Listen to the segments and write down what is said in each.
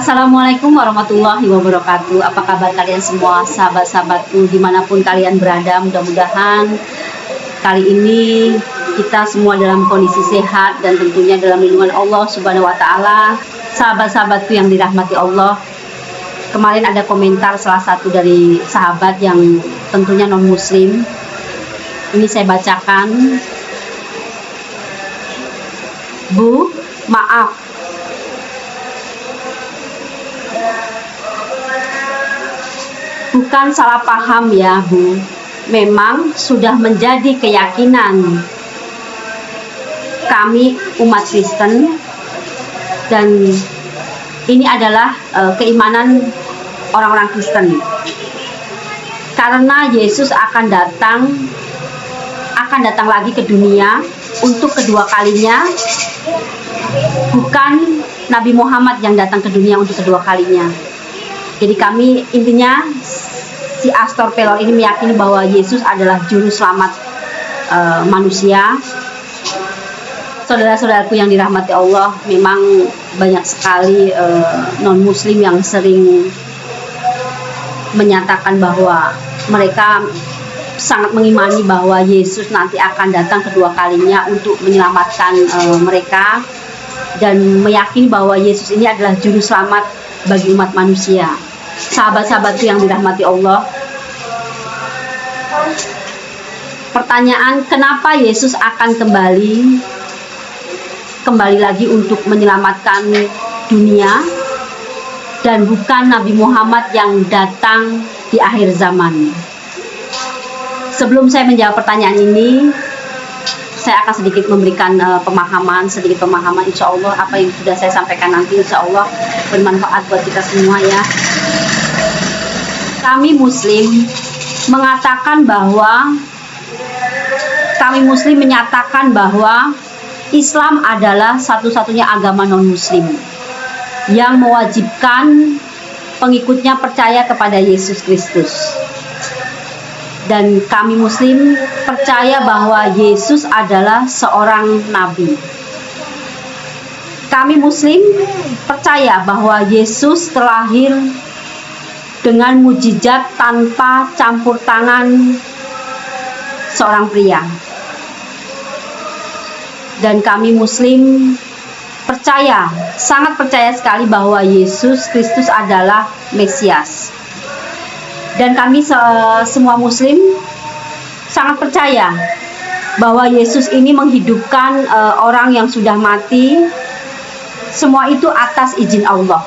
Assalamualaikum warahmatullahi wabarakatuh. Apa kabar kalian semua, sahabat-sahabatku dimanapun kalian berada? Mudah-mudahan kali ini kita semua dalam kondisi sehat dan tentunya dalam lindungan Allah Subhanahu wa Ta'ala. Sahabat-sahabatku yang dirahmati Allah, kemarin ada komentar salah satu dari sahabat yang tentunya non-muslim. Ini saya bacakan. Bu, maaf, bukan salah paham ya Bu, memang sudah menjadi keyakinan kami umat Kristen, dan ini adalah keimanan orang-orang Kristen. Karena Yesus akan datang lagi ke dunia untuk kedua kalinya, bukan Nabi Muhammad yang datang ke dunia untuk kedua kalinya. Jadi kami intinya si Astor Pelor ini meyakini bahwa Yesus adalah juru selamat manusia. Saudara-saudaraku yang dirahmati Allah, memang banyak sekali non-muslim yang sering menyatakan bahwa mereka sangat mengimani bahwa Yesus nanti akan datang kedua kalinya untuk menyelamatkan mereka, dan meyakini bahwa Yesus ini adalah juru selamat bagi umat manusia. Sahabat-sahabatku yang dirahmati Allah, pertanyaan kenapa Yesus akan kembali lagi untuk menyelamatkan dunia dan bukan Nabi Muhammad yang datang di akhir zaman? Sebelum saya menjawab pertanyaan ini, saya akan sedikit memberikan pemahaman, insya Allah apa yang sudah saya sampaikan nanti insya Allah bermanfaat buat kita semua ya. Kami Muslim menyatakan bahwa Islam adalah satu-satunya agama non-Muslim yang mewajibkan pengikutnya percaya kepada Yesus Kristus. Dan kami Muslim percaya bahwa Yesus adalah seorang nabi. Kami Muslim percaya bahwa Yesus terlahir dengan mujizat tanpa campur tangan seorang pria. Dan kami Muslim sangat percaya sekali bahwa Yesus Kristus adalah Mesias. Dan kami semua Muslim sangat percaya bahwa Yesus ini menghidupkan orang yang sudah mati, semua itu atas izin Allah.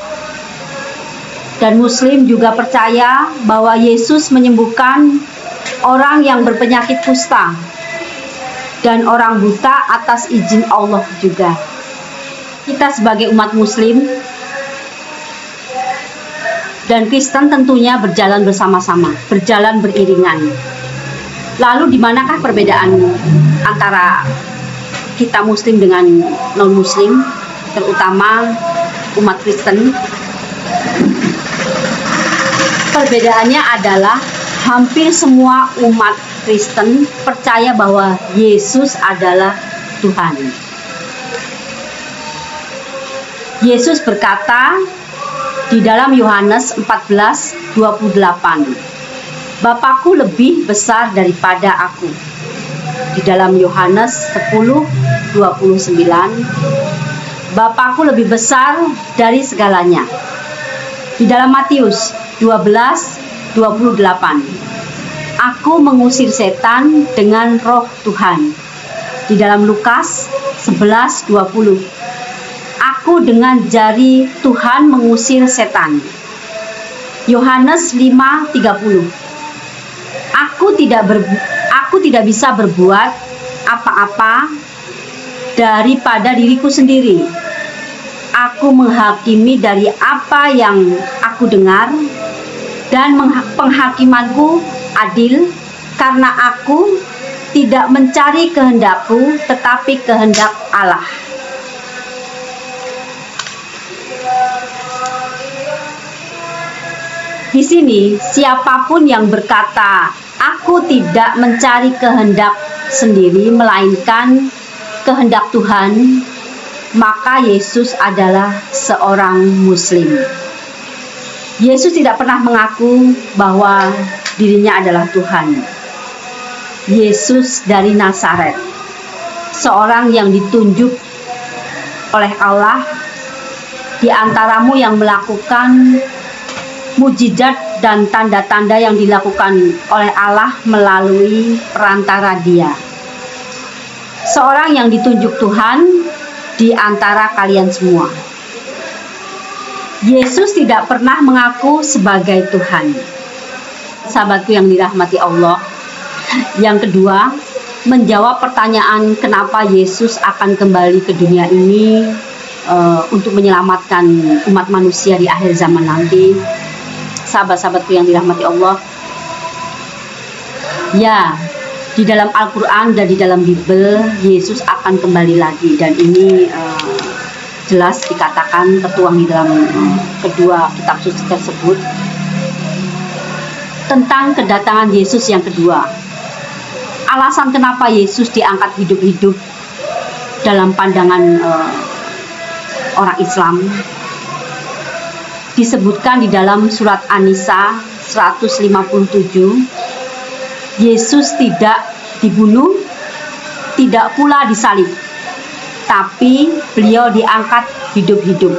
Dan Muslim juga percaya bahwa Yesus menyembuhkan orang yang berpenyakit kusta dan orang buta atas izin Allah juga. Kita sebagai umat Muslim dan Kristen tentunya berjalan bersama-sama, berjalan beriringan. Lalu di manakah perbedaan antara kita Muslim dengan non-Muslim, terutama umat Kristen? Perbedaannya adalah hampir semua umat Kristen percaya bahwa Yesus adalah Tuhan. Yesus berkata di dalam Yohanes 14:28, Bapakku lebih besar daripada aku. Di dalam Yohanes 10:29, Bapakku lebih besar dari segalanya. Di dalam Matius 12:28, Aku mengusir setan dengan roh Tuhan. Di dalam Lukas 11:20, Aku dengan jari Tuhan mengusir setan. Yohanes 5:30, Aku tidak bisa berbuat apa-apa daripada diriku sendiri. Aku menghakimi dari apa yang aku dengar, dan penghakimanku adil, karena aku tidak mencari kehendakku tetapi kehendak Allah. Di sini siapapun yang berkata aku tidak mencari kehendak sendiri melainkan kehendak Tuhan, maka Yesus adalah seorang Muslim. Yesus tidak pernah mengaku bahwa dirinya adalah Tuhan. Yesus dari Nazaret, seorang yang ditunjuk oleh Allah di antaramu yang melakukan mujizat dan tanda-tanda yang dilakukan oleh Allah melalui perantara Dia. Seorang yang ditunjuk Tuhan di antara kalian semua. Yesus tidak pernah mengaku sebagai Tuhan. Sahabatku yang dirahmati Allah. Yang kedua, menjawab pertanyaan kenapa Yesus akan kembali ke dunia ini untuk menyelamatkan umat manusia di akhir zaman nanti. Sahabat-sahabatku yang dirahmati Allah, ya, di dalam Al-Quran dan di dalam Bible Yesus akan kembali lagi, dan ini jelas dikatakan tertuang di dalam kedua kitab suci tersebut tentang kedatangan Yesus yang kedua. Alasan kenapa Yesus diangkat hidup-hidup dalam pandangan orang Islam disebutkan di dalam surat An-Nisa 157. Yesus tidak dibunuh, tidak pula disalib, tapi beliau diangkat hidup-hidup.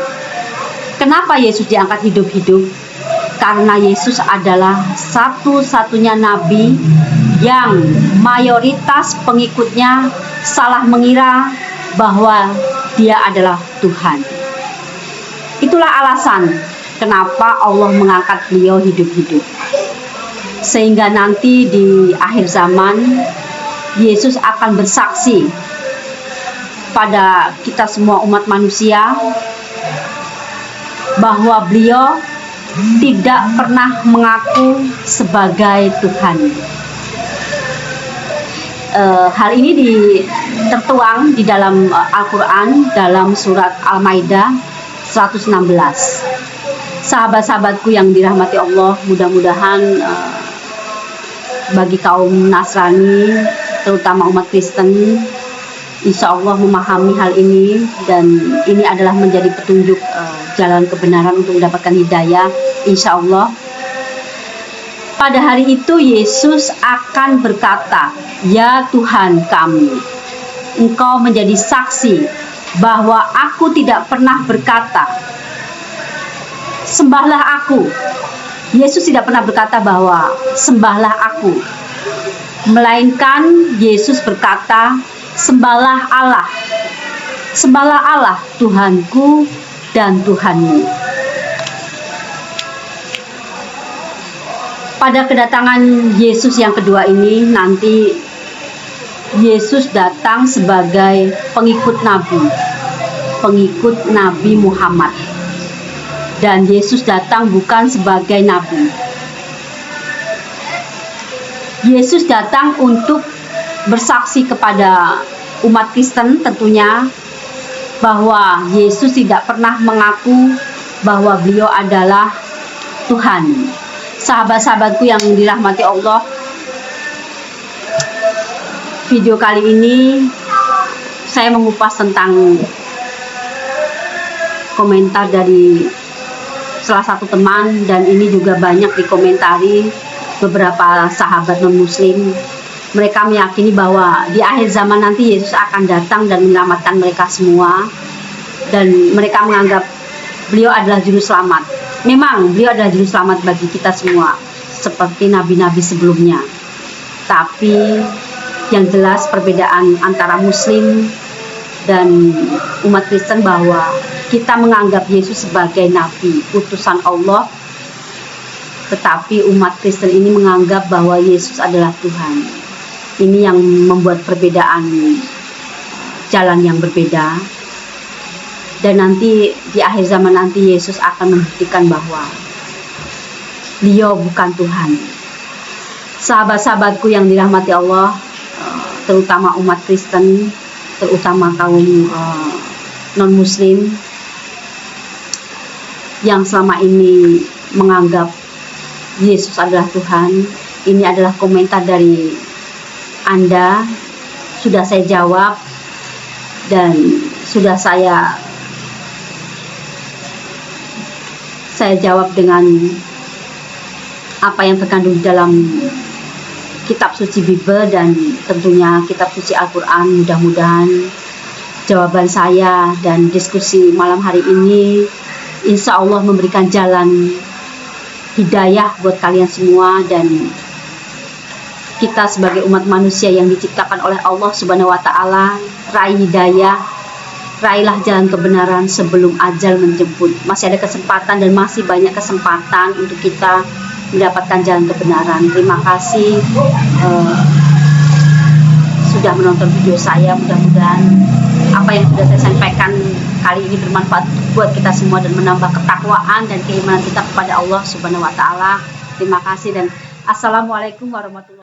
Kenapa Yesus diangkat hidup-hidup? Karena Yesus adalah satu-satunya nabi yang mayoritas pengikutnya salah mengira bahwa Dia adalah Tuhan. Itulah alasan kenapa Allah mengangkat beliau hidup-hidup. Sehingga nanti di akhir zaman Yesus akan bersaksi pada kita semua umat manusia bahwa beliau tidak pernah mengaku sebagai Tuhan. Hal ini tertuang di dalam Al-Quran dalam surat Al-Maidah 116. Sahabat-sahabatku yang dirahmati Allah, mudah-mudahan bagi kaum Nasrani, terutama umat Kristen, insya Allah memahami hal ini, dan ini adalah menjadi petunjuk jalan kebenaran untuk mendapatkan hidayah, insya Allah. Pada hari itu Yesus akan berkata, "Ya Tuhan kami, Engkau menjadi saksi bahwa aku tidak pernah berkata, sembahlah aku." Yesus tidak pernah berkata bahwa sembahlah aku, melainkan Yesus berkata, sembahlah Allah. Sembahlah Allah, Tuhanku dan Tuhanmu. Pada kedatangan Yesus yang kedua ini, nanti Yesus datang sebagai pengikut Nabi Muhammad. Dan Yesus datang bukan sebagai nabi. Yesus datang untuk bersaksi kepada umat Kristen tentunya bahwa Yesus tidak pernah mengaku bahwa beliau adalah Tuhan. Sahabat-sahabatku yang dirahmati Allah, video kali ini saya mengupas tentang komentar dari salah satu teman, dan ini juga banyak dikomentari beberapa sahabat non-muslim. Mereka meyakini bahwa di akhir zaman nanti Yesus akan datang dan menyelamatkan mereka semua, dan mereka menganggap beliau adalah juru selamat. Memang beliau adalah juru selamat bagi kita semua, seperti nabi-nabi sebelumnya. Tapi yang jelas perbedaan antara Muslim dan umat Kristen bahwa kita menganggap Yesus sebagai nabi, utusan Allah, tetapi umat Kristen ini menganggap bahwa Yesus adalah Tuhan. Ini yang membuat perbedaan jalan yang berbeda. Dan nanti di akhir zaman nanti Yesus akan membuktikan bahwa beliau bukan Tuhan. Sahabat-sahabatku yang dirahmati Allah, terutama umat Kristen, terutama kaum non-muslim yang selama ini menganggap Yesus adalah Tuhan. Ini adalah komentar dari Anda. Sudah saya jawab dan sudah saya saya jawab dengan apa yang terkandung dalam kitab suci Bible dan tentunya kitab suci Al-Quran. Mudah-mudahan jawaban saya dan diskusi malam hari ini insya Allah memberikan jalan hidayah buat kalian semua, dan kita sebagai umat manusia yang diciptakan oleh Allah Subhanahu wa Ta'ala, raih hidayah, raihlah jalan kebenaran sebelum ajal menjemput. Masih ada kesempatan dan masih banyak kesempatan untuk kita mendapatkan jalan kebenaran. Terima kasih sudah menonton video saya. Mudah-mudahan apa yang sudah saya sampaikan kali ini bermanfaat buat kita semua dan menambah ketakwaan dan keimanan kita kepada Allah Subhanahu wa Ta'ala. Terima kasih dan assalamualaikum warahmatullahi wabarakatuh.